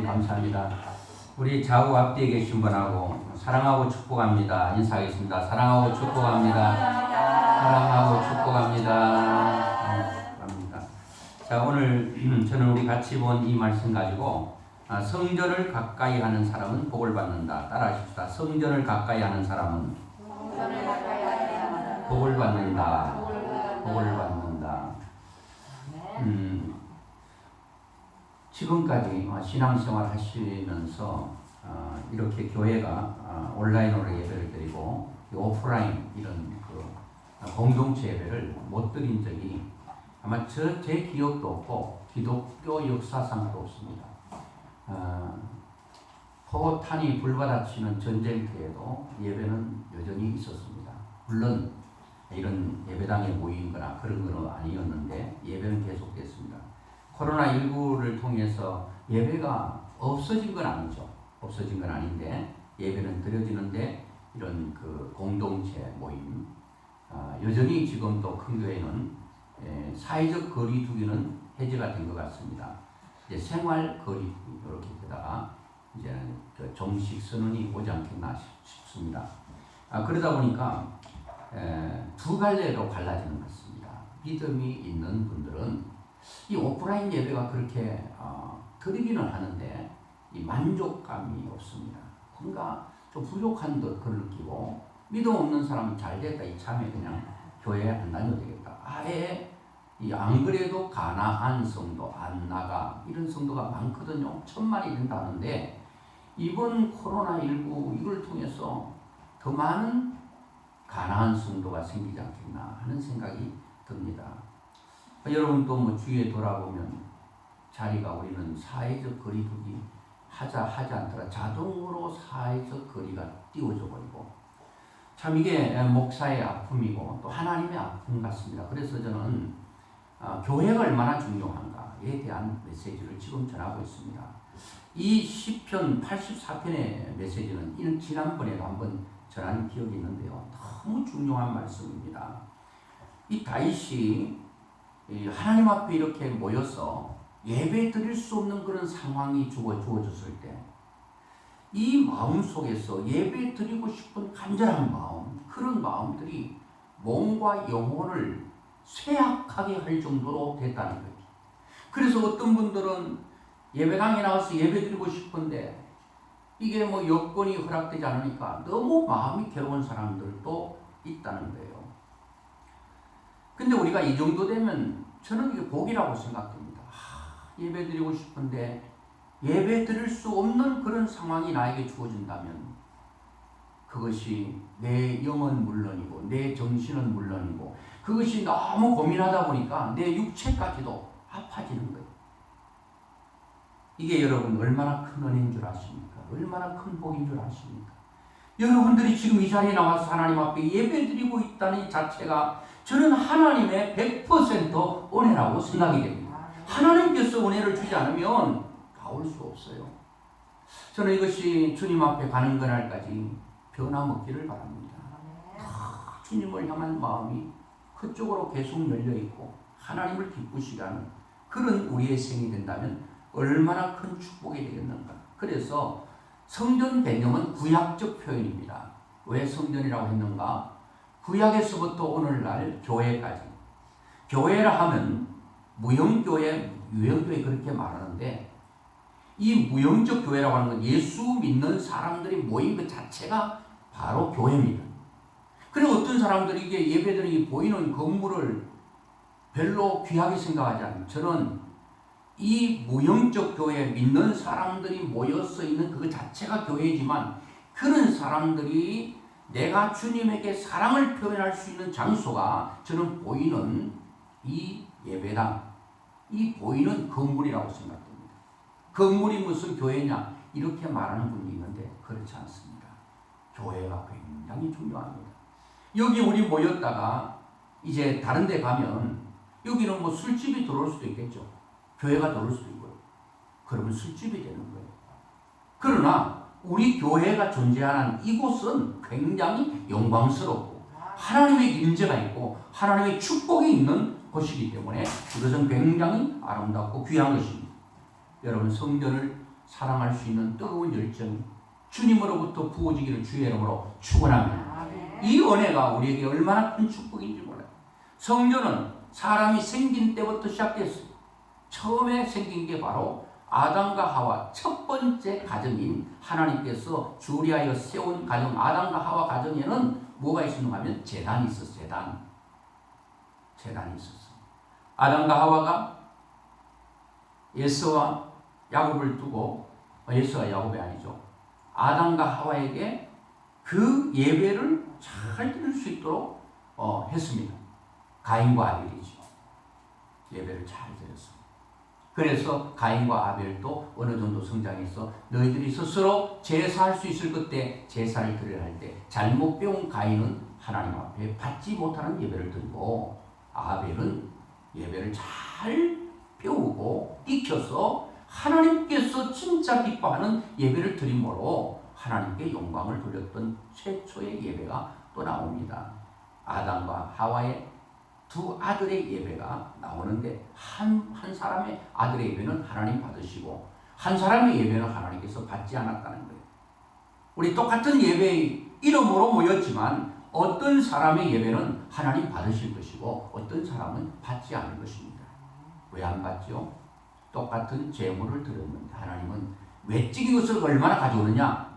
감사합니다. 우리 좌우 앞뒤에 계신 분하고 사랑하고 축복합니다. 인사하겠습니다. 사랑하고 축복합니다. 사랑하고 축복합니다. 축복합니다. 자, 오늘 저는 우리 같이 본 이 말씀 가지고 성전을 가까이 하는 사람은 복을 받는다. 따라하십시다. 성전을 가까이 하는 사람은 복을 받는다. 복을 받는다. 지금까지 신앙생활 하시면서 이렇게 교회가 온라인으로 예배를 드리고 오프라인 이런 공동체 예배를 못 드린 적이 아마 제 기억도 없고 기독교 역사상도 없습니다. 포탄이 불받아치는 전쟁터에도 예배는 여전히 있었습니다. 물론 이런 예배당에 모인 거나 그런 건 아니었는데 예배는 계속됐습니다. 코로나19를 통해서 예배가 없어진 건 아니죠. 없어진 건 아닌데 예배는 드려지는데 이런 공동체 모임 여전히 지금도 큰 교회는 사회적 거리두기는 해제가 된 것 같습니다. 이제 생활 거리두기 이렇게 되다가 이제 정식 선언이 오지 않겠나 싶습니다. 그러다 보니까 두 갈래로 갈라지는 것 같습니다. 믿음이 있는 분들은 이 오프라인 예배가 그렇게 드리기는 하는데 이 만족감이 없습니다. 뭔가 좀 부족한 듯 그걸 느끼고 믿음 없는 사람은 잘 됐다 이참에 그냥 교회에 안 다녀도 되겠다. 아예 안 그래도 가나안 성도 안 나가 이런 성도가 많거든요. 1000만이 된다는데 이번 코로나19 이걸 통해서 더 많은 가나안 성도가 생기지 않겠나 하는 생각이 듭니다. 여러분도 뭐 주위에 돌아보면 자리가 우리는 사회적 거리두기 하지 않더라 자동으로 사회적 거리가 띄워져 버리고 참 이게 목사의 아픔이고 또 하나님의 아픔 같습니다. 그래서 저는 교회가 얼마나 중요한가에 대한 메시지를 지금 전하고 있습니다. 이 시편 84편의 메시지는 지난번에도 한번 전한 기억이 있는데요. 너무 중요한 말씀입니다. 이 다윗이 하나님 앞에 이렇게 모여서 예배 드릴 수 없는 그런 상황이 주어졌을 때 이 마음 속에서 예배 드리고 싶은 간절한 마음, 그런 마음들이 몸과 영혼을 쇠약하게 할 정도로 됐다는 거죠. 그래서 어떤 분들은 예배당에 나와서 예배 드리고 싶은데 이게 뭐 여건이 허락되지 않으니까 너무 마음이 괴로운 사람들도 있다는 거예요. 근데 우리가 이 정도 되면 저는 이게 복이라고 생각합니다. 예배 드리고 싶은데 예배 드릴 수 없는 그런 상황이 나에게 주어진다면 그것이 내 영은 물론이고 내 정신은 물론이고 그것이 너무 고민하다 보니까 내 육체까지도 아파지는 거예요. 이게 여러분 얼마나 큰 은혜인 줄 아십니까? 얼마나 큰 복인 줄 아십니까? 여러분들이 지금 이 자리에 나와서 하나님 앞에 예배 드리고 있다는 이 자체가 저는 하나님의 100% 은혜라고 생각이 됩니다. 하나님께서 은혜를 주지 않으면 나올 수 없어요. 저는 이것이 주님 앞에 가는 그날까지 변함없기를 바랍니다. 주님을 향한 마음이 그쪽으로 계속 열려있고 하나님을 기쁘시게 하는 그런 우리의 생이 된다면 얼마나 큰 축복이 되겠는가. 그래서 성전 배경은 구약적 표현입니다. 왜 성전이라고 했는가? 구약에서부터 오늘날 교회까지. 교회라 하면 무형교회, 유형교회 그렇게 말하는데 이 무형적 교회라고 하는 건 예수 믿는 사람들이 모인 것 자체가 바로 교회입니다. 그리고 어떤 사람들이 이게 예배드리기 보이는 건물을 별로 귀하게 생각하지 않아요. 저는 이 무형적 교회 믿는 사람들이 모여서 있는 그것 자체가 교회지만 그런 사람들이 내가 주님에게 사랑을 표현할 수 있는 장소가 저는 보이는 이 예배당, 이 보이는 건물이라고 생각합니다. 건물이 무슨 교회냐 이렇게 말하는 분이 있는데 그렇지 않습니다. 교회가 굉장히 중요합니다. 여기 우리 모였다가 이제 다른 데 가면 여기는 뭐 술집이 들어올 수도 있겠죠. 교회가 들어올 수도 있고요. 그러면 술집이 되는 거예요. 그러나 우리 교회가 존재하는 이곳은 굉장히 영광스럽고 하나님의 임재가 있고 하나님의 축복이 있는 곳이기 때문에 이것은 굉장히 아름답고 귀한 것입니다. 여러분 성전을 사랑할 수 있는 뜨거운 열정이 주님으로부터 부어지기를 주의 이름으로 축원합니다. 이 은혜가 우리에게 얼마나 큰 축복인지 몰라요. 성전은 사람이 생긴 때부터 시작됐어요. 처음에 생긴 게 바로 아담과 하와 첫 번째 가정인 하나님께서 주리하여 세운 가정, 아담과 하와 가정에는 뭐가 있었는가 하면 제단이 있었어요. 제단이 있었어요. 아담과 하와가 예수와 야곱을 두고, 예수와 야곱이 아니죠, 아담과 하와에게 그 예배를 잘 드릴 수 있도록 했습니다. 가인과 아벨이죠. 예배를 잘 드렸습니다. 그래서 가인과 아벨도 어느 정도 성장해서 너희들이 스스로 제사할 수 있을 그때 제사를 드려야 할 때 잘못 배운 가인은 하나님 앞에 받지 못하는 예배를 드리고, 아벨은 예배를 잘 배우고 익혀서 하나님께서 진짜 기뻐하는 예배를 드림으로 하나님께 영광을 돌렸던 최초의 예배가 또 나옵니다. 아담과 하와의 두 아들의 예배가 나오는데 한 사람의 아들의 예배는 하나님 받으시고 한 사람의 예배는 하나님께서 받지 않았다는 거예요. 우리 똑같은 예배의 이름으로 모였지만 어떤 사람의 예배는 하나님 받으실 것이고 어떤 사람은 받지 않을 것입니다. 왜 안 받죠? 똑같은 제물을 드렸는데 하나님은 외적인 것을 얼마나 가져오느냐?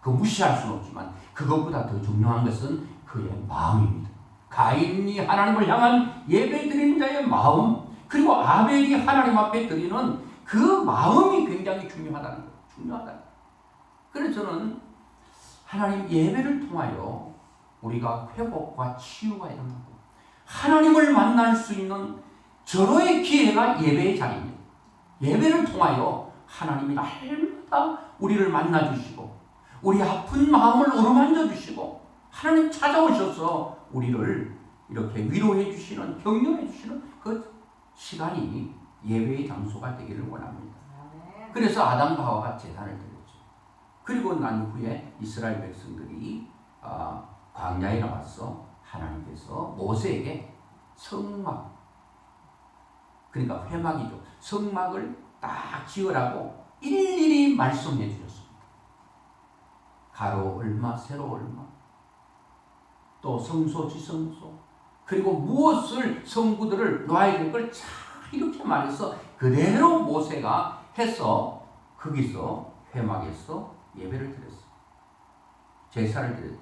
그 무시할 수는 없지만 그것보다 더 중요한 것은 그의 마음입니다. 가인이 하나님을 향한 예배 드리는 자의 마음, 그리고 아벨이 하나님 앞에 드리는 그 마음이 굉장히 중요하다는 거예요. 중요하다는 거예요. 그래서 저는 하나님 예배를 통하여 우리가 회복과 치유가 일어나고 하나님을 만날 수 있는 절호의 기회가 예배의 자리입니다. 예배를 통하여 하나님이 날마다 우리를 만나주시고 우리 아픈 마음을 어루만져 주시고 하나님 찾아오셔서 우리를 이렇게 위로해 주시는, 격려해 주시는 그 시간이 예배의 장소가 되기를 원합니다. 그래서 아담과 하와가 제단을 드렸죠. 그리고 난 후에 이스라엘 백성들이 광야에 나와서 하나님께서 모세에게 성막, 그러니까 회막이죠, 성막을 딱 지으라고 일일이 말씀해 주셨습니다. 가로 얼마, 세로 얼마, 또 성소, 지성소, 그리고 무엇을 성구들을 놔야 될 걸 잘 이렇게 말해서 그대로 모세가 해서 거기서 회막에서 예배를 드렸어요. 제사를 드렸죠.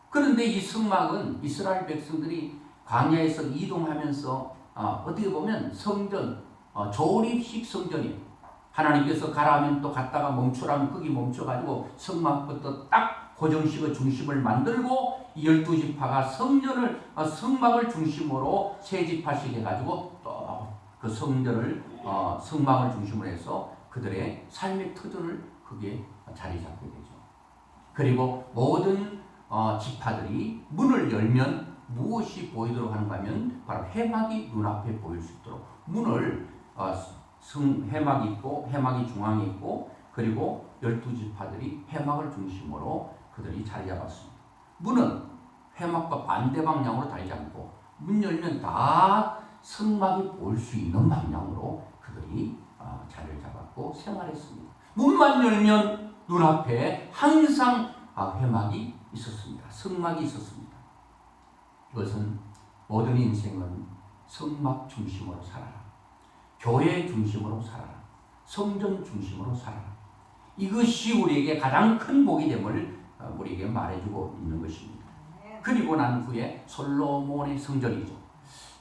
그런데 이 성막은 이스라엘 백성들이 광야에서 이동하면서 어떻게 보면 성전, 조립식 성전이에요. 하나님께서 가라 하면 또 갔다가 멈추라면 거기 멈춰가지고 성막부터 딱 고정식의 중심을 만들고 12지파가 성막을 중심으로 세 지파씩 해가지고 또 그 성막을 중심으로 해서 그들의 삶의 터전을 거기에 자리 잡게 되죠. 그리고 모든 지파들이 문을 열면 무엇이 보이도록 하는가 하면 바로 회막이 눈앞에 보일 수 있도록 문을 회막이 있고, 회막이 중앙에 있고, 그리고 12지파들이 회막을 중심으로 그들이 자리 잡았습니다. 문은 회막과 반대 방향으로 자리 잡고 문 열면 다 성막이 보일 수 있는 방향으로 그들이 자리를 잡았고 생활했습니다. 문만 열면 눈앞에 항상 회막이 있었습니다. 성막이 있었습니다. 이것은 모든 인생은 성막 중심으로 살아라, 교회 중심으로 살아라, 성전 중심으로 살아라. 이것이 우리에게 가장 큰 복이 됨을 우리에게 말해주고 있는 것입니다. 그리고 난 후에 솔로몬의 성전이죠.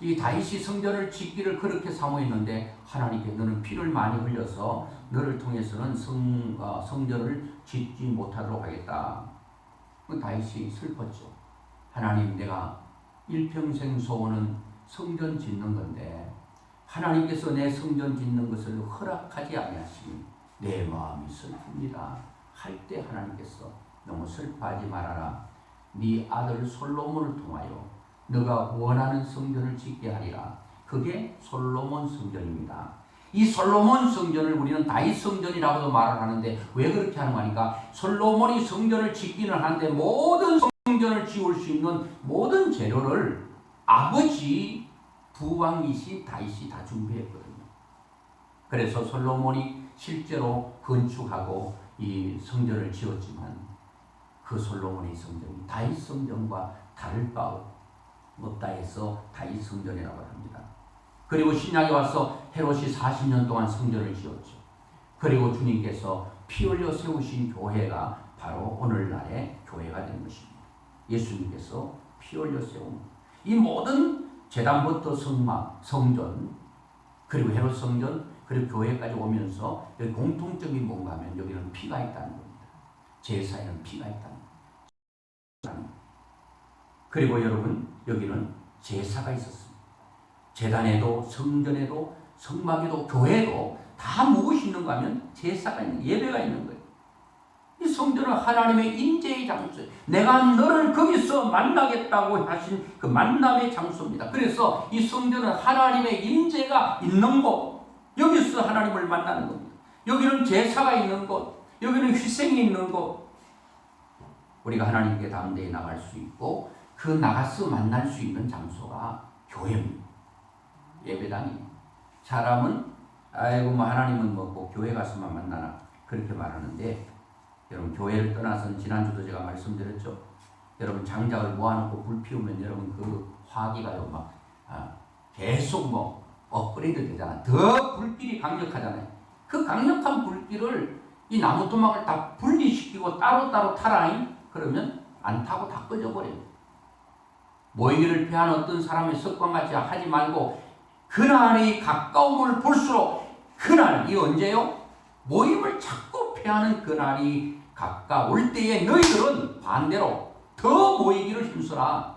이 다윗이 성전을 짓기를 그렇게 사모했는데 하나님께 너는 피를 많이 흘려서 너를 통해서는 성전을 짓지 못하도록 하겠다. 다윗이 슬펐죠. 하나님, 내가 일평생 소원은 성전 짓는 건데 하나님께서 내 성전 짓는 것을 허락하지 아니하시니 내 마음이 슬픕니다 할 때 하나님께서 너무 슬퍼하지 말아라. 네 아들 솔로몬을 통하여 너가 원하는 성전을 짓게 하리라. 그게 솔로몬 성전입니다. 이 솔로몬 성전을 우리는 다윗 성전이라고도 말을 하는데 왜 그렇게 하는 거니까 솔로몬이 성전을 짓기는 하는데 모든 성전을 지을 수 있는 모든 재료를 아버지 부왕이신 다윗이 다 준비했거든요. 그래서 솔로몬이 실제로 건축하고 이 성전을 지었지만 그 솔로몬의 성전이 다윗 성전과 다를 바 없다 해서 다윗 성전이라고 합니다. 그리고 신약에 와서 헤롯이 40년 동안 성전을 지었죠. 그리고 주님께서 피 흘려 세우신 교회가 바로 오늘날의 교회가 된 것입니다. 예수님께서 피 흘려 세운 이 모든 제단부터 성막, 성전, 그리고 헤롯 성전, 그리고 교회까지 오면서 여기 공통점이 뭔가 하면 여기는 피가 있다는 겁니다. 제사에는 피가 있다는 겁니다. 그리고 여러분 여기는 제사가 있었습니다. 제단에도 성전에도 성막에도 교회에도 다 무엇이 있는가 하면 제사가 있는, 예배가 있는 거예요. 이 성전은 하나님의 임재의 장소예요. 내가 너를 거기서 만나겠다고 하신 그 만남의 장소입니다. 그래서 이 성전은 하나님의 임재가 있는 곳, 여기서 하나님을 만나는 겁니다. 여기는 제사가 있는 곳, 여기는 희생이 있는 곳, 우리가 하나님께 담대히 나갈 수 있고 그 나가서 만날 수 있는 장소가 교회입니다. 예배당이에요. 사람은 아이고 뭐 하나님은 뭐고 교회 가서만 만나나 그렇게 말하는데, 여러분 교회를 떠나서는 지난주도 제가 말씀드렸죠. 여러분 장작을 모아놓고 불 피우면 여러분 그 화기가요 막 계속 뭐 업그레이드 되잖아. 더 불길이 강력하잖아요. 그 강력한 불길을 이 나무 토막을 다 분리시키고 따로따로 타라잉 그러면 안 타고 다 꺼져버려요. 모이기를 피한 어떤 사람의 습관같이 하지 말고 그날의 가까움을 볼수록 그날 이 언제요? 모임을 자꾸 피하는 그날이 가까울 때에 너희들은 반대로 더 모이기를 힘써라.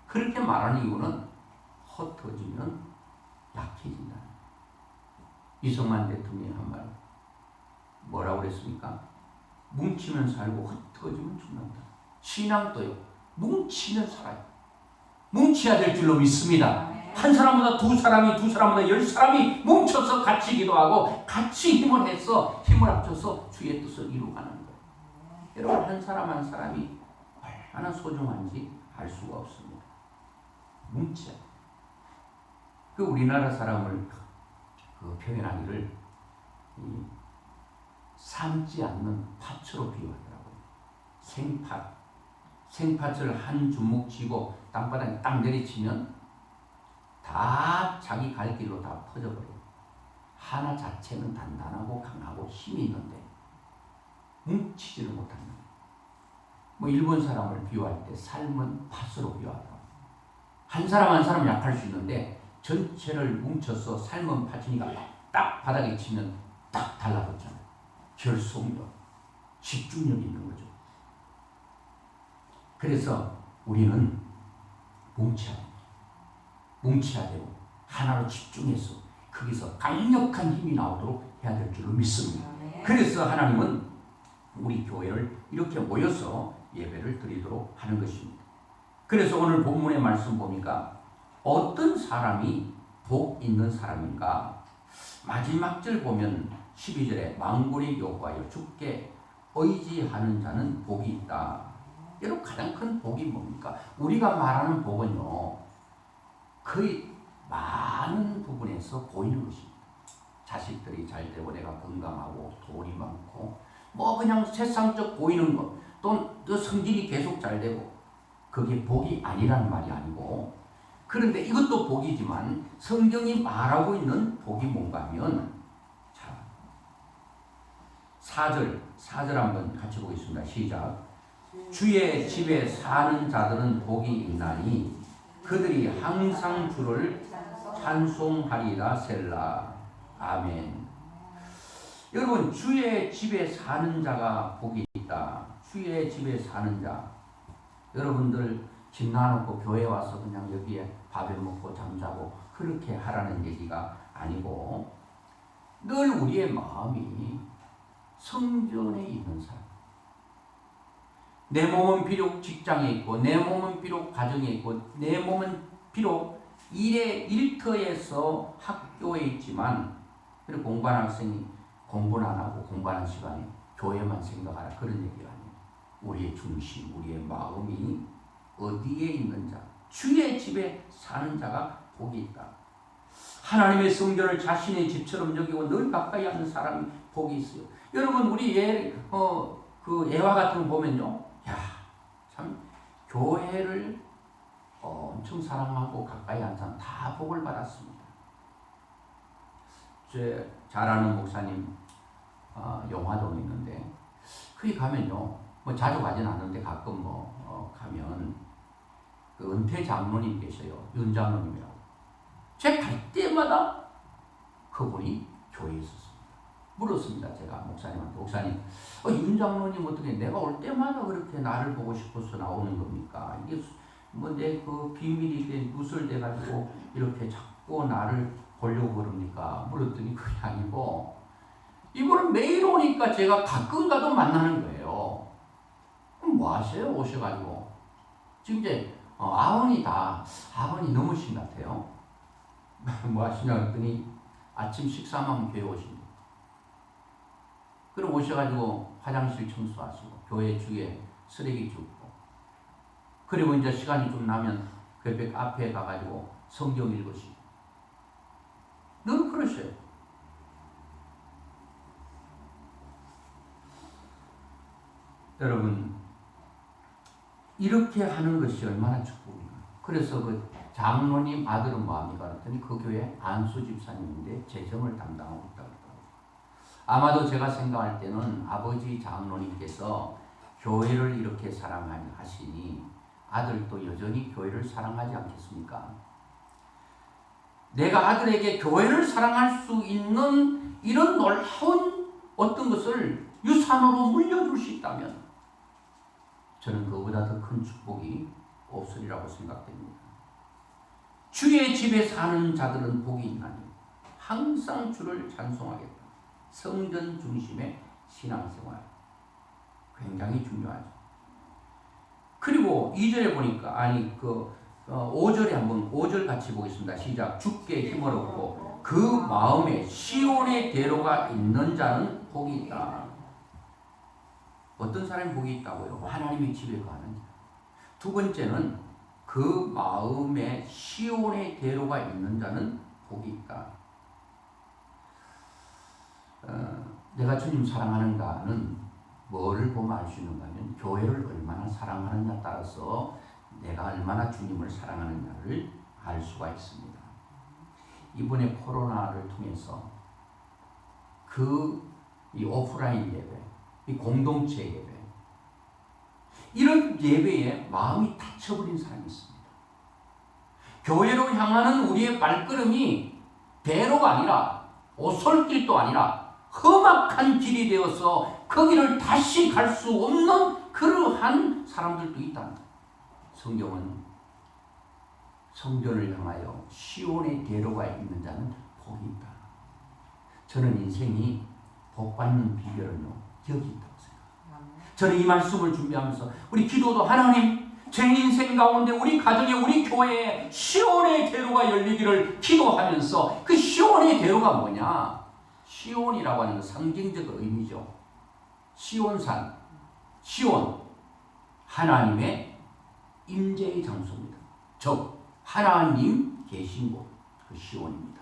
그렇게 말하는 이유는 흩어지면 약해진다. 이승만 대통령이 한 말 뭐라고 그랬습니까? 뭉치면 살고 흩어지면 죽는다. 신앙도요. 뭉치면 살아요. 뭉쳐야 될 줄로 믿습니다. 한 사람보다 두 사람이, 두 사람보다 10사람이 뭉쳐서 같이 기도하고 같이 힘을 해서 힘을 합쳐서 주의 뜻을 이루가는 거예요. 여러분 한 사람 한 사람이 얼마나 소중한지 알 수가 없습니다. 뭉쳐. 그 우리나라 사람을 그 표현하기를 삶지 않는 팥으로 비유하더라고요. 생팥. 생팥을 한 주먹 쥐고 땅바닥에 딱 내리치면 다 자기 갈 길로 다 퍼져버려요. 하나 자체는 단단하고 강하고 힘이 있는데 뭉치지를 못합니다. 뭐 일본 사람을 비유할 때 삶은 팥으로 비유하더라고요. 한 사람 한 사람 약할 수 있는데 전체를 뭉쳐서 삶은 팥이니까 딱 바닥에 치면 딱 달라붙잖아요. 결속력, 집중력이 있는 거죠. 그래서 우리는 뭉쳐야 되고 하나로 집중해서 거기서 강력한 힘이 나오도록 해야 될 줄로 믿습니다. 그래서 하나님은 우리 교회를 이렇게 모여서 예배를 드리도록 하는 것입니다. 그래서 오늘 본문의 말씀 보니까 어떤 사람이 복 있는 사람인가? 마지막 절 보면 12절에 만군이 여호와여 주께 의지하는 자는 복이 있다. 여러분 가장 큰 복이 뭡니까? 우리가 말하는 복은요 거의 많은 부분에서 보이는 것입니다. 자식들이 잘 되고 내가 건강하고 돈이 많고 뭐 그냥 세상적 보이는 것, 또 성질이 계속 잘 되고 그게 복이 아니라는 말이 아니고, 그런데 이것도 복이지만 성경이 말하고 있는 복이 뭔가 하면 자 4절 한번 같이 보겠습니다. 시작. 주의 집에 사는 자들은 복이 있나니 그들이 항상 주를 찬송하리라. 셀라. 아멘. 여러분 주의 집에 사는 자가 복이 있다. 주의 집에 사는 자. 여러분들 집 놔놓고 교회 와서 그냥 여기에 밥에 먹고 잠자고 그렇게 하라는 얘기가 아니고 늘 우리의 마음이 성전에 있는 사람. 내 몸은 비록 직장에 있고 내 몸은 비록 가정에 있고 내 몸은 비록 일터에서 학교에 있지만 그리고 공부하는 학생이 공부는 안 하고 공부하는 시간에 교회만 생각하라 그런 얘기가 아니에요. 우리의 중심, 우리의 마음이 어디에 있는 자, 주의 집에 사는 자가 복이 있다. 하나님의 성전을 자신의 집처럼 여기고 늘 가까이 하는 사람이 복이 있어요. 여러분 우리 그 예화 같은 거 보면요, 야, 참 교회를 엄청 사랑하고 가까이 한 사람 다 복을 받았습니다. 제 잘 아는 목사님 영화동에 있는데 거기 가면요, 뭐 자주 가진 않는데 가끔 가면 그 은퇴 장로님 계셔요. 윤 장로님이라고. 제가 갈 때마다 그분이 교회에 있었습니다. 물었습니다. 제가 목사님한테, 목사님, 윤 장로님 어떻게 내가 올 때마다 그렇게 나를 보고 싶어서 나오는 겁니까? 이게 뭐 내 그 비밀이 누설돼 가지고 이렇게 자꾸 나를 보려고 그럽니까? 물었더니 그게 아니고 이분은 매일 오니까 제가 가끔 가도 만나는 거예요. 그럼 뭐 하세요? 오셔가지고 지금 이제 아버니 너무신 것 같아요. 뭐 하시냐 했더니 아침 식사만 교회 오십니다. 그럼 오셔가지고 화장실 청소하시고 교회 주위에 쓰레기 줍고, 그리고 이제 시간이 좀 나면 그 앞에 가가지고 성경 읽으시고 늘 그러셔요. 여러분 이렇게 하는 것이 얼마나 축복입니까? 그래서 그 장로님 아들은 뭐합니까? 그랬더니 그 교회 안수 집사님인데 재정을 담당하고 있다고 그러더라고요. 아마도 제가 생각할 때는 아버지 장로님께서 교회를 이렇게 사랑하시니 아들도 여전히 교회를 사랑하지 않겠습니까? 내가 아들에게 교회를 사랑할 수 있는 이런 놀라운 어떤 것을 유산으로 물려줄 수 있다면 저는 그보다 더 큰 축복이 없으리라고 생각됩니다. 주의 집에 사는 자들은 복이 있나니 항상 주를 찬송하겠다. 성전 중심의 신앙생활 굉장히 중요하죠. 그리고 2절에 보니까 5절에 한번 5절 같이 보겠습니다. 시작. 주께 힘을 얻고 그 마음에 시온의 대로가 있는 자는 복이 있다. 어떤 사람이 복이 있다고요? 하나님의 집에 가는 자. 두 번째는 그 마음에 시온의 대로가 있는 자는 복이 있다. 내가 주님 사랑하는가는 뭐를 보면 알 수 있는가 하면 교회를 얼마나 사랑하느냐에 따라서 내가 얼마나 주님을 사랑하느냐를 알 수가 있습니다. 이번에 코로나를 통해서 이 오프라인 예배, 이 공동체 예배, 이런 예배에 마음이 닫혀버린 사람이 있습니다. 교회로 향하는 우리의 발걸음이 대로가 아니라 오솔길도 아니라 험악한 길이 되어서 거기를 다시 갈 수 없는 그러한 사람들도 있다. 성경은 성전을 향하여 시온의 대로가 있는 자는 복이 있다. 저는 인생이 복받는 비결은요, 여기 있다고 생각합니다. 저는 이 말씀을 준비하면서 우리 기도도 하나님, 제 인생 가운데 우리 가정에 우리 교회에 시온의 대로가 열리기를 기도하면서 그 시온의 대로가 뭐냐? 시온이라고 하는 상징적 의미죠. 시온산, 시온, 하나님의 임재의 장소입니다. 즉 하나님 계신 곳, 그 시온입니다.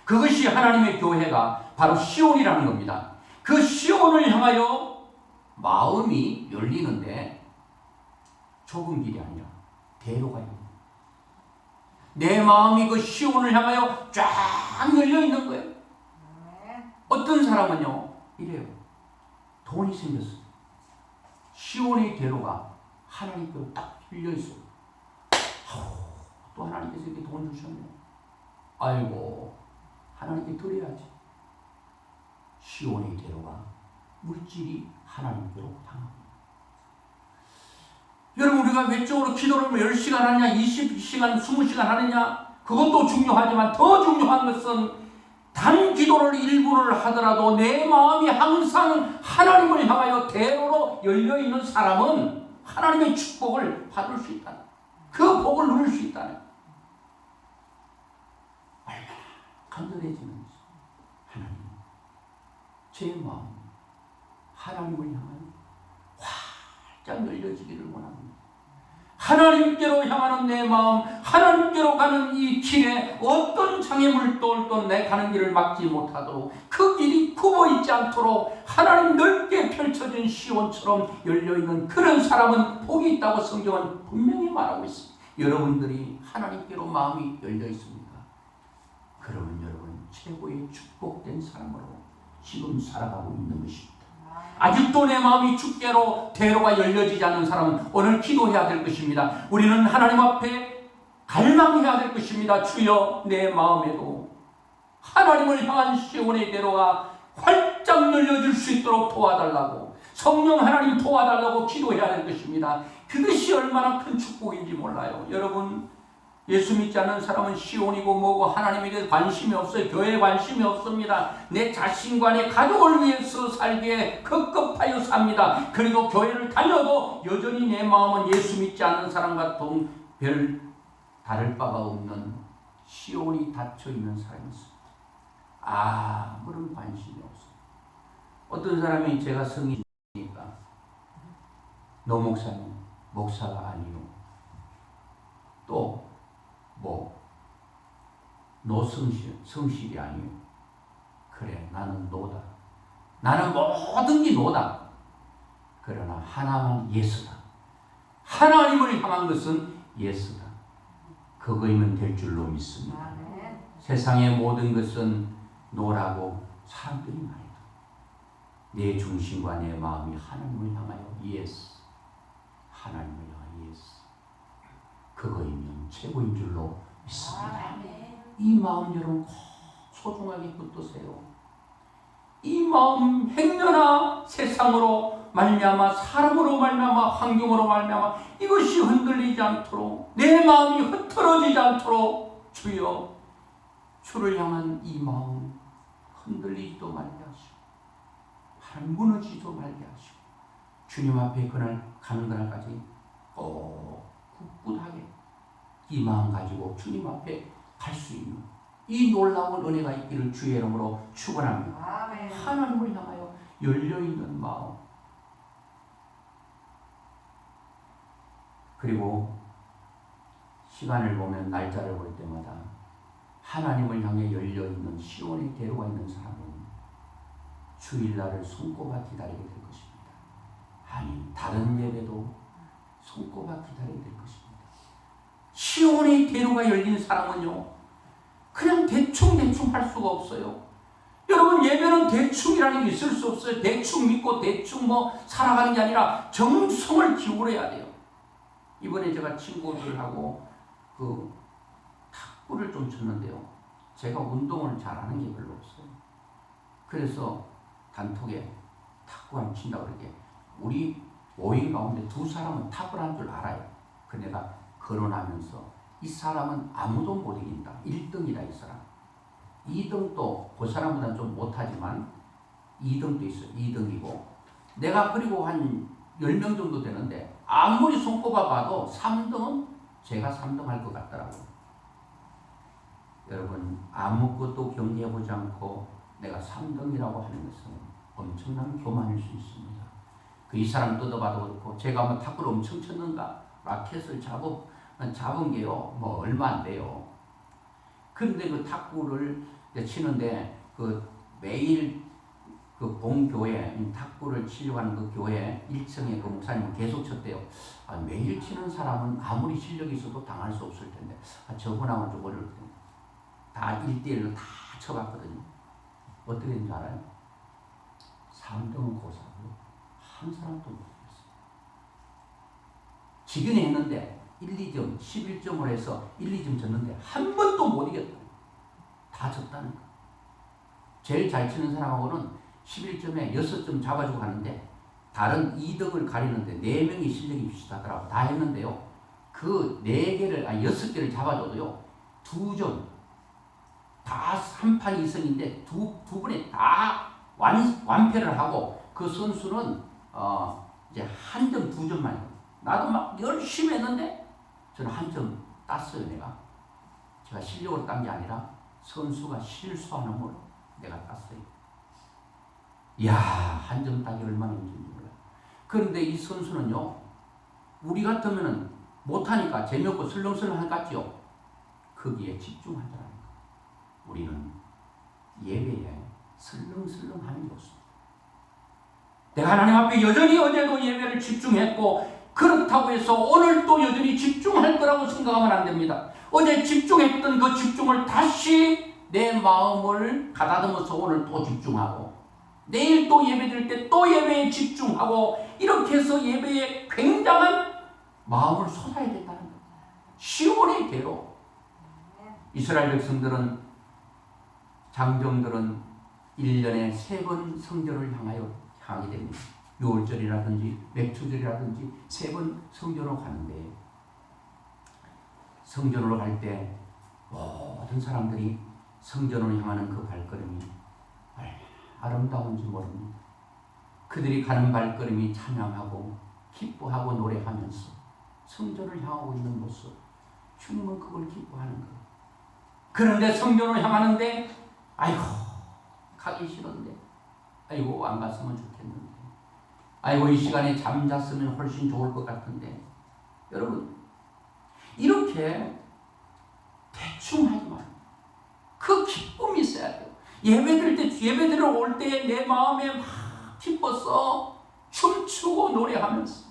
그것이 하나님의 교회가 바로 시온이라는 겁니다. 그 시온을 향하여 마음이 열리는데 좁은 길이 아니라 대로가 있는, 내 마음이 그 시온을 향하여 쫙 열려 있는 거예요. 어떤 사람은요 이래요. 돈이 생겼어요. 시온의 대로가 하나님께로 딱 열려 있어요. 또 하나님께서 이렇게 돈 주셨네. 아이고, 하나님께 드려야지. 시온의 대로가 물질이 하나님께로 향합니다. 여러분, 우리가 외적으로 기도를 10시간 하느냐, 20시간, 20시간 하느냐, 그것도 중요하지만 더 중요한 것은 단 기도를 1분을 하더라도 내 마음이 항상 하나님을 향하여 대로로 열려있는 사람은 하나님의 축복을 받을 수 있다. 그 복을 누릴 수 있다. 얼마나 간절해지는지. 하나님, 제 마음 하나님을 향하여 활짝 열려지기를 원합니다. 하나님께로 향하는 내 마음, 하나님께로 가는 이 길에 어떤 장애물도 올던 내 가는 길을 막지 못하도록, 그 길이 굽어있지 않도록 하나님 넓게 펼쳐진 시온처럼 열려있는 그런 사람은 복이 있다고 성경은 분명히 말하고 있습니다. 여러분들이 하나님께로 마음이 열려 있습니까? 그러면 여러분 최고의 축복된 사람으로 지금 살아가고 있는 것입니다. 아직도 내 마음이 주께로 대로가 열려지지 않는 사람은 오늘 기도해야 될 것입니다. 우리는 하나님 앞에 갈망해야 될 것입니다. 주여, 내 마음에도 하나님을 향한 시온의 대로가 활짝 열려질 수 있도록 도와달라고, 성령 하나님 도와달라고 기도해야 될 것입니다. 그것이 얼마나 큰 축복인지 몰라요. 여러분, 예수 믿지 않는 사람은 시온이고 뭐고 하나님에 대해서 관심이 없어요. 교회에 관심이 없습니다. 내 자신과 내 가족을 위해서 살기에 급급하여 삽니다. 그리고 교회를 다녀도 여전히 내 마음은 예수 믿지 않는 사람과 별 다를 바가 없는 시온이 닫혀있는 사람이 있습니다. 아무런 관심이 없어요. 어떤 사람이 제가 성이니까 너 목사님, 목사가 아니요. 또 너 성실이 아니요. 그래, 나는 노다. 나는 모든 게 노다. 그러나 하나만 예수다. 하나님을 향한 것은 예수다. 그거이면 될 줄로 믿습니다. 아멘. 세상의 모든 것은 노라고 사람들이 말해도 내 중심과 내 마음이 하나님을 향하여 예수, 하나님을 향하여 예수, 그거이면 최고인 줄로 믿습니다. 아멘. 이 마음 여러분 꼭 소중하게 붙드세요. 이 마음 행여나 세상으로 말미암아, 사람으로 말미암아, 환경으로 말미암아 이것이 흔들리지 않도록, 내 마음이 흐트러지지 않도록 주여, 주를 향한 이 마음 흔들리지도 말게 하시고 하나님 무너지지도 말게 하시고 주님 앞에 그날 가는 그날까지 꼭 굳굳하게 이 마음 가지고 주님 앞에 갈 수 있는 이 놀라운 은혜가 있기를 주의 이름으로 축원합니다. 아멘. 하나님을 향하여 열려있는 마음, 그리고 시간을 보면 날짜를 볼 때마다 하나님을 향해 열려있는 시온의 대로가 있는 사람은 주일날을 손꼽아 기다리게 될 것입니다. 아니, 다른 예배도 손꼽아 기다리게 될 것입니다. 시온의 대로가 열린 사람은요, 그냥 대충 할 수가 없어요. 여러분, 예배는 대충이라는 게 있을 수 없어요. 대충 믿고 대충 살아가는 게 아니라 정성을 기울여야 돼요. 이번에 제가 친구들하고 탁구를 좀 쳤는데요, 제가 운동을 잘하는 게 별로 없어요. 그래서 단톡에 탁구 안 친다고 그러게, 우리 5인 가운데 2사람은 탁구를 할 줄 알아요. 그 내가 거론하면서 이 사람은 아무도 못 이긴다. 1등이다 이 사람. 2등도 그 사람보다 좀 못하지만 2등도 있어요. 2등이고 내가 그리고 한 10명 정도 되는데 아무리 손꼽아 봐도 3등은 제가 3등 할 것 같더라고요. 여러분, 아무것도 경계해보지 않고 내가 3등이라고 하는 것은 엄청난 교만일 수 있습니다. 이 사람 뜯어봐도 그렇고, 제가 탁구를 엄청 쳤는가? 라켓을 잡은 게요, 얼마 안 돼요. 근데 그 탁구를 치는데, 매일 본교회, 탁구를 치려고 하는 그 교회 1층에 그 목사님은 계속 쳤대요. 매일 치는 사람은 아무리 실력이 있어도 당할 수 없을 텐데, 저분하고는 좀 어려울 텐데. 다 1대1로 다 쳐봤거든요. 어떻게 된지 알아요? 3등은 고사고요. 한 사람도 못 이겼어요. 지긴 했는데 1, 2점, 11점을 해서 1, 2점 졌는데 한 번도 못 이겼다. 다 졌다는 거. 제일 잘 치는 사람하고는 11점에 6점 잡아주고 가는데 다른 2등을 가리는데 4명이 실력이 비슷하더라고. 다 했는데요, 그 6개를 잡아줘도요, 2점, 다 3판 2승인데 두 번에 다 완패를 하고, 그 선수는 이제 한 점, 2점만. 나도 막 열심히 했는데 저는 한 점 땄어요. 제가 실력으로 딴 게 아니라 선수가 실수하는 걸로 내가 땄어요. 이야, 한 점 따기 얼마나 힘든지 몰라요. 그런데 이 선수는요, 우리 같으면은 못하니까 재미없고 슬렁슬렁한 것 같지요. 거기에 집중하더라는 거. 우리는 예배에 슬렁슬렁하는 게 없습니다. 내가 하나님 앞에 여전히 어제도 예배를 집중했고 그렇다고 해서 오늘도 여전히 집중할 거라고 생각하면 안 됩니다. 어제 집중했던 그 집중을 다시 내 마음을 가다듬어서 오늘 또 집중하고 내일 또 예배 드릴 때 또 예배에 집중하고 이렇게 해서 예배에 굉장한 마음을 쏟아야 된다는 거예요. 시온의 대로. 이스라엘 백성들은 장정들은 1년에 3번 성전을 향하게 됩니다. 6월절이라든지 맥주절이라든지 3번 성전으로 가는데 성전으로 갈 때 모든 사람들이 성전으로 향하는 그 발걸음이 얼마나 아름다운지 모릅니다. 그들이 가는 발걸음이 찬양하고 기뻐하고 노래하면서 성전을 향하고 있는 모습, 주님은 그걸 기뻐하는 거예요. 그런데 성전을 향하는데 아이고 가기 싫은데 아이고 안 갔으면 좋겠는데 아이고 이 시간에 잠잤으면 훨씬 좋을 것 같은데 여러분 이렇게 대충 하지 말고 그 기쁨이 있어야 돼요. 예배드리러 올 때 내 마음에 막 기뻐서 춤추고 노래하면서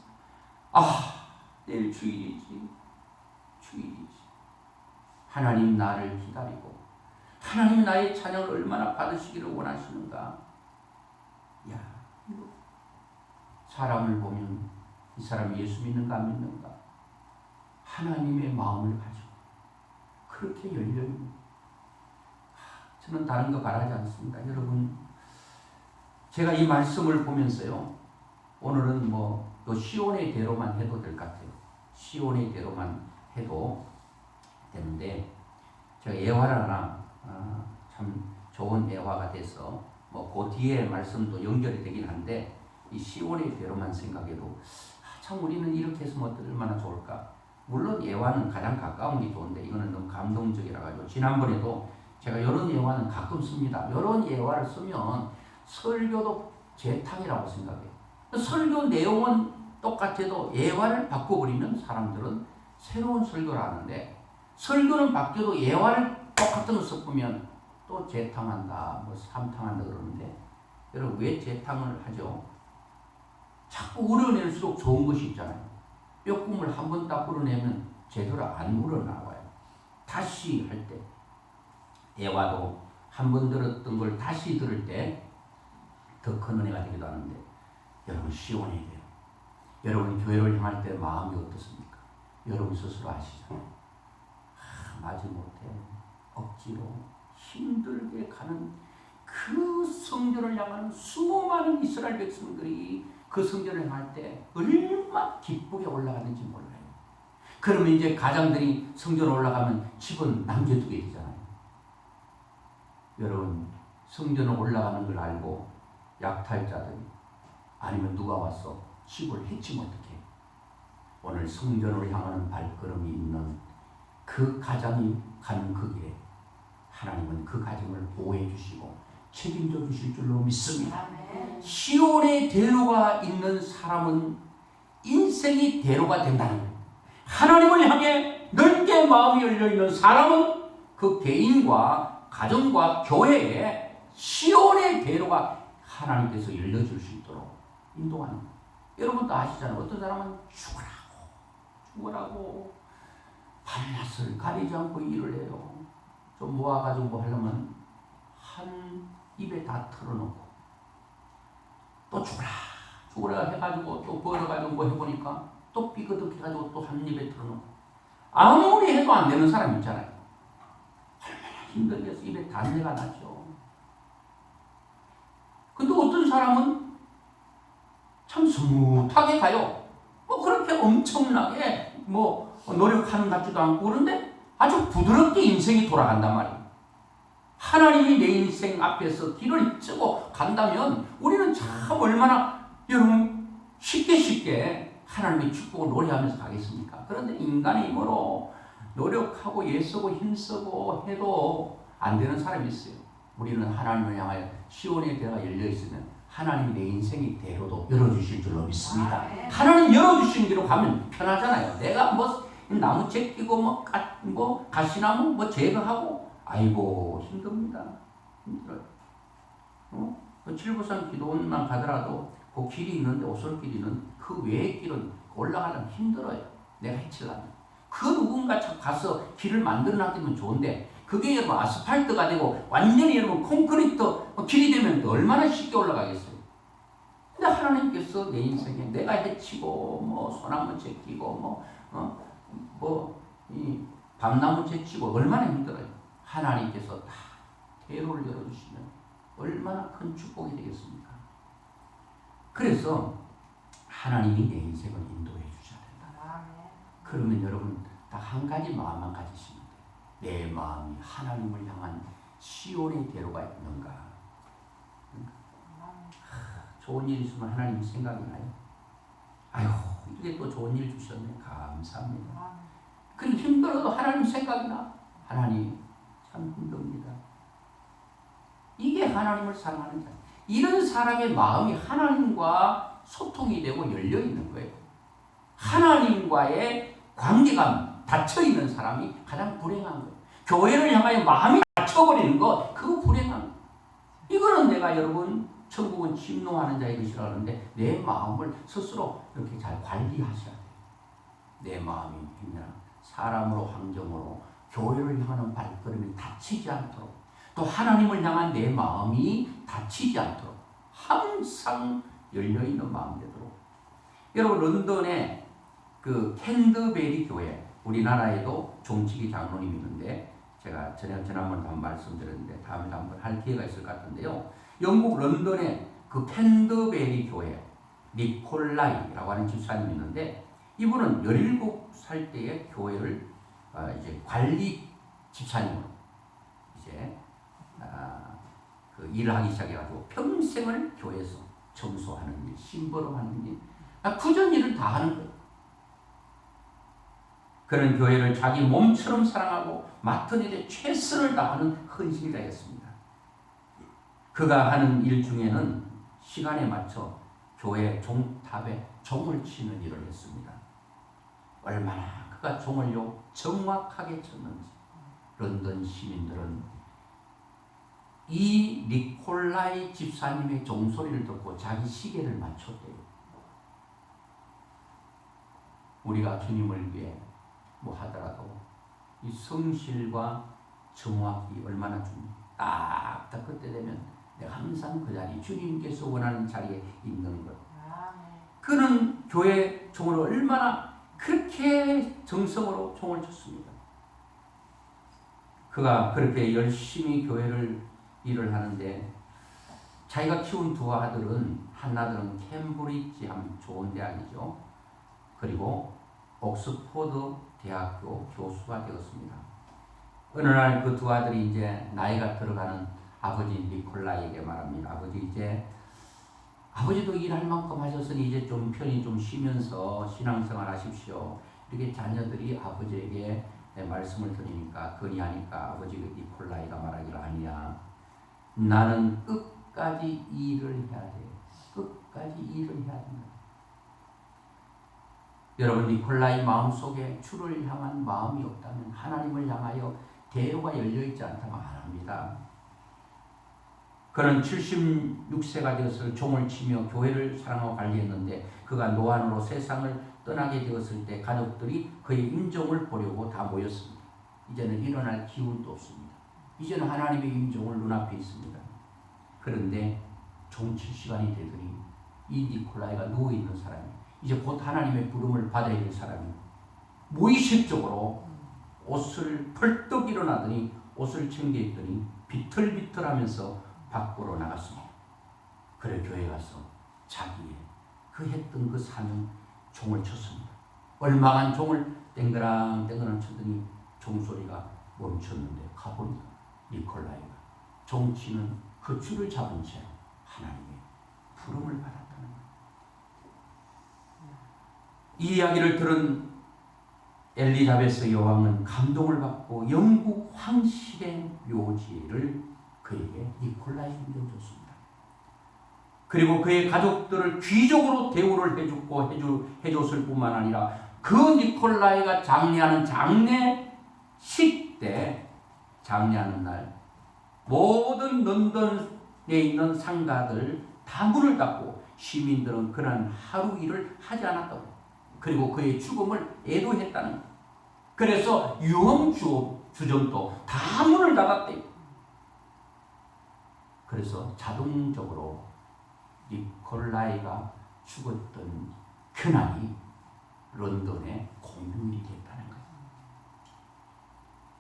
내일 주일이지 하나님 나를 기다리고 하나님 나의 찬양을 얼마나 받으시기를 원하시는가. 이거 사람을 보면 이 사람이 예수 믿는가 안 믿는가 하나님의 마음을 가지고 그렇게 열려있는 저는 다른 거 바라지 않습니다. 여러분 제가 이 말씀을 보면서요 오늘은 또 시온의 대로만 해도 될 것 같아요. 시온의 대로만 해도 되는데 제가 예화를 하나 참 좋은 예화가 돼서 그 뒤에 말씀도 연결이 되긴 한데 이 시온의 대로만 생각해도 참 우리는 이렇게 했으면 얼마나 좋을까. 물론 예화는 가장 가까운 게 좋은데 이거는 너무 감동적이라 가지고 지난번에도 제가 이런 예화는 가끔 씁니다. 이런 예화를 쓰면 설교도 재탕이라고 생각해요. 설교 내용은 똑같아도 예화를 바꿔버리면 사람들은 새로운 설교를 하는데 설교는 바뀌어도 예화를 똑같은 거 섞으면 또 재탕한다, 삼탕한다 그러는데 여러분 왜 재탕을 하죠? 자꾸 우러낼수록 좋은 것이 있잖아요. 뼈꿈을 한 번 딱 우러내면 제대로 안 우러나와요. 다시 할 때 예화도 한 번 들었던 걸 다시 들을 때 더 큰 은혜가 되기도 하는데 여러분 시온이 돼요. 여러분 교회를 향할 때 마음이 어떻습니까? 여러분 스스로 아시잖아요. 마지못해 억지로 힘들게 가는 그 성전을 향하는 수많은 이스라엘 백성들이 그 성전을 향할 때 얼마나 기쁘게 올라가는지 몰라요. 그러면 이제 가장들이 성전에 올라가면 집은 남겨두게 되잖아요. 여러분 성전에 올라가는 걸 알고 약탈자들이 아니면 누가 와서 집을 해치면 어떡해. 오늘 성전으로 향하는 발걸음이 있는 그 가장이 가는 그 길에 하나님은 그 가정을 보호해 주시고 책임져 주실 줄로 믿습니다. 시온의 대로가 있는 사람은 인생이 대로가 된다는 거예요. 하나님을 향해 넓게 마음이 열려있는 사람은 그 개인과 가정과 교회에 시온의 대로가 하나님께서 열려줄 수 있도록 인도하는 거예요. 여러분도 아시잖아요. 어떤 사람은 죽으라고 밤낮을 가리지 않고 일을 해요. 좀 모아가지고 하려면 한 입에 다 털어놓고 또 죽으라 해가지고 또 벌어가지고 해보니까 또 삐그덕해가지고 또 한 입에 털어놓고 아무리 해도 안 되는 사람 있잖아요. 얼마나 힘들게 해서 입에 단내가 나죠. 근데 어떤 사람은 참 스무하게 가요. 그렇게 엄청나게 노력하는 것 같지도 않고 그런데 아주 부드럽게 인생이 돌아간단 말이에요. 하나님이 내 인생 앞에서 길을 찌고 간다면 우리는 참 얼마나 여러분 쉽게 하나님의 축복을 노래하면서 가겠습니까? 그런데 인간이 노력하고 애쓰고 힘쓰고 해도 안 되는 사람이 있어요. 우리는 하나님을 향하여 시온의 대가 열려 있으면 하나님이 내 인생의 대로도 열어주실 줄로 믿습니다. 하나님 열어주시는 길로 가면 편하잖아요. 내가 뭐 나무 제끼고 뭐 가시나무 뭐 제거하고 아이고 힘듭니다. 힘들어요. 칠보산 기도원만 가더라도 그 길이 있는데 오솔길이는 그 외의 길은 올라가려면 힘들어요. 내가 해치려면. 그 누군가 가서 길을 만들어 놔두면 좋은데 그게 여러분 아스팔트가 되고 완전히 여러분 콘크리트 길이 되면 얼마나 쉽게 올라가겠어요. 근데 하나님께서 내 인생에 내가 해치고 뭐 소나무 제끼고 이 밤나무 제치고 얼마나 힘들어요. 하나님께서 다 대로를 열어주시면 얼마나 큰 축복이 되겠습니까? 그래서 하나님이 내 인생을 인도해 주셔야 된다. 그러면 여러분 딱 한 가지 마음만 가지시면 돼요. 내 마음이 하나님을 향한 시온의 대로가 있는가? 좋은 일 있으면 하나님 생각이 나요. 아유 이게 또 좋은 일 주셨네. 감사합니다. 그럼 힘들어도 하나님 생각이 나. 하나님 참 힘듭니다. 이게 하나님을 사랑하는 자. 이런 사람의 마음이 하나님과 소통이 되고 열려 있는 거예요. 하나님과의 관계가 닫혀 있는 사람이 가장 불행한 거예요. 교회를 향하여 마음이 닫혀버리는 거, 그거 불행한 거예요. 이거는 내가 여러분 천국은 침노하는 자의 것이라 하는데 내 마음을 스스로 이렇게 잘 관리하셔야 돼요. 내 마음이 힘들어 사람으로 환경으로 교회를 향하는 발걸음이 닫히지 않도록 또 하나님을 향한 내 마음이 닫히지 않도록 항상 열려있는 마음 되도록. 여러분 런던에 그 캔터베리 교회 우리나라에도 종치기 장로님이 있는데 제가 지난번에 한번 말씀드렸는데 다음에 한번 할 기회가 있을 것 같은데요. 영국 런던에 그 캔터베리 교회 니콜라이라고 하는 집사님이 있는데 이분은 17살 때에 교회를 이제 관리 집사님으로 이제 그 일을 하기 시작해가지고 평생을 교회에서 청소하는 일, 심부름하는 일, 구전 일을 다 하는 거예요. 그런 교회를 자기 몸처럼 사랑하고 맡은 일에 최선을 다하는 헌신자였습니다. 그가 하는 일 중에는 시간에 맞춰 교회 종탑에 종을 치는 일을 했습니다. 얼마나 그가 종을 정확하게 쳤는지 런던 시민들은 이 니콜라이 집사님의 종소리를 듣고 자기 시계를 맞췄대요. 우리가 주님을 위해 뭐 하더라도 이 성실과 정확히 얼마나 중요해요. 딱 그때 되면 내가 항상 그 자리 주님께서 원하는 자리에 있는 것. 그는 교회 종으로 얼마나 그렇게 정성으로 종을 쳤습니다. 그가 그렇게 열심히 교회를 일을 하는데 자기가 키운 두 아들은 한아들은 캠브리지 한 좋은 대학이죠. 그리고 옥스포드 대학교 교수가 되었습니다. 어느 날 그 두 아들이 이제 나이가 들어가는 아버지 니콜라이에게 말합니다. 아버지도 일할 만큼 하셨으니 이제 좀 편히 좀 쉬면서 신앙생활 하십시오. 이렇게 자녀들이 아버지에게 말씀을 드리니까 건의하니까 아버지 니콜라이가 말하기를 아니야. 나는 끝까지 일을 해야 돼. 끝까지 일을 해야 된다. 여러분 니콜라이 마음속에 주를 향한 마음이 없다면 하나님을 향하여 대로가 열려있지 않다면 안 합니다. 그는 76세가 되었을 종을 치며 교회를 사랑하고 관리했는데 그가 노안으로 세상을 떠나게 되었을 때 가족들이 그의 임종을 보려고 다 모였습니다. 이제는 일어날 기운도 없습니다. 이제는 하나님의 임종을 눈앞에 있습니다. 그런데 종칠 시간이 되더니 이 니콜라이가 누워있는 사람이 이제 곧 하나님의 부름을 받아야 될 사람이 무의식적으로 옷을 펄떡 일어나더니 옷을 챙겨입더니 비틀비틀하면서 밖으로 나갔습니다. 그래 교회에 가서 자기의 그 했던 그 사명 종을 쳤습니다. 얼마간 종을 땡그랑 쳤더니 종소리가 멈췄는데 가보니까 니콜라이가 종치는 그 줄을 잡은 채 하나님의 부름을 받았다는 거예요. 이 이야기를 들은 엘리자베스 여왕은 감동을 받고 영국 황실의 묘지를 그에게 니콜라이 인정줬습니다. 그리고 그의 가족들을 귀족으로 대우를 해줬을 뿐만 아니라 그 니콜라이가 장례하는 장례식 때 장례하는 날 모든 런던에 있는 상가들 다 문을 닫고 시민들은 그날 하루 일을 하지 않았다고. 그리고 그의 죽음을 애도했다는 거예요. 그래서 유흥주점도 다 문을 닫았대요. 그래서 자동적으로 니콜라이가 죽었던 그날이 런던의 공휴일이 됐다는 거예요.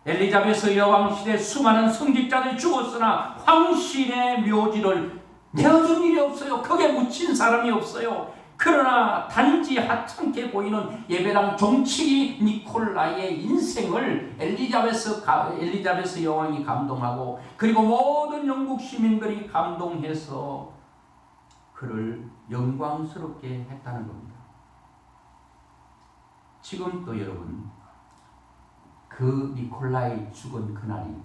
엘리자베스 여왕 시대 수많은 성직자들이 죽었으나 황실의 묘지를 내어준 일이 없어요. 거기에 묻힌 사람이 없어요. 그러나 단지 하찮게 보이는 예배당 종치기 니콜라이의 인생을 엘리자베스 여왕이 감동하고 그리고 모든 영국 시민들이 감동해서 그를 영광스럽게 했다는 겁니다. 지금 또 여러분 그 니콜라이 죽은 그날이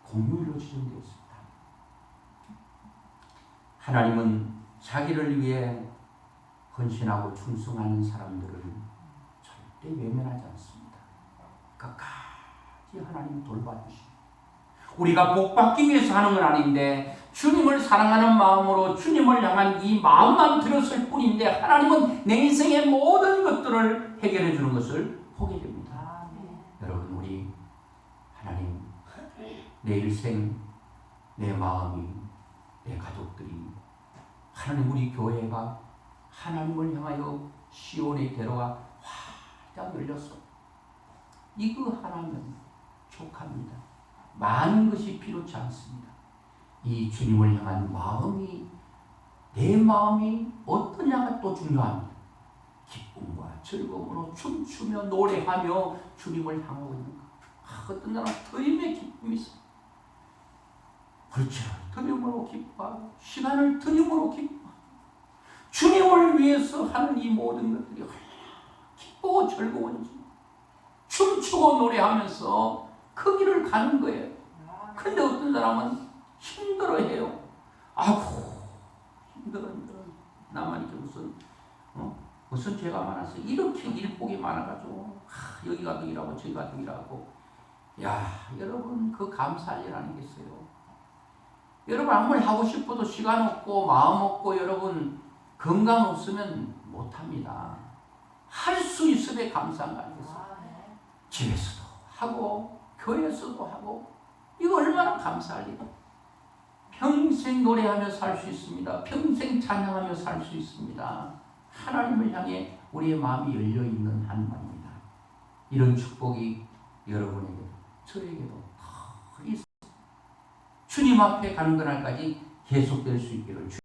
공휴일로 지정되었습니다. 하나님은 자기를 위해 헌신하고 충성하는 사람들을 절대 외면하지 않습니다. 끝까지 하나님 돌봐주십니다. 우리가 복받기 위해서 하는 건 아닌데 주님을 사랑하는 마음으로 주님을 향한 이 마음만 들었을 뿐인데 하나님은 내 인생의 모든 것들을 해결해 주는 것을 보게 됩니다. 여러분 우리 하나님 내 일생 내 마음이 내 가족들이 하나님 우리 교회가 하나님을 향하여 시온의 대로가 활짝 열렸어. 이거 하나면 족합니다. 많은 것이 필요치 않습니다. 이 주님을 향한 마음이 내 마음이 어떠냐가 또 중요합니다. 기쁨과 즐거움으로 춤추며 노래하며 주님을 향하고 있는 것. 어떤 사람은 드림의 기쁨이 있어요. 불치를 드림으로 기뻐하고 시간을 드림으로 기뻐하고 주님을 위해서 하는 이 모든 것들이 기쁘고 즐거운지 춤추고 노래하면서 그 길을 가는 거예요. 그런데 어떤 사람은 힘들어해요. 아이고 힘들어. 나만 이렇게 무슨 죄가 많아서 이렇게 일복이 많아가지고 여기 가도 일하고 저기 가도 일하고. 야 여러분 그 감사할 일 아니겠어요? 여러분 아무리 하고 싶어도 시간 없고 마음 없고 여러분 건강 없으면 못합니다. 할 수 있음에 감사한 거 아니겠어요? 집에서도 하고 교회에서도 하고 이거 얼마나 감사할 일이에요. 평생 노래하며 살 수 있습니다. 평생 찬양하며 살 수 있습니다. 하나님을 향해 우리의 마음이 열려있는 한만입니다. 이런 축복이 여러분에게도 저에게도 더 있습니다. 주님 앞에 가는 그날까지 계속될 수 있기를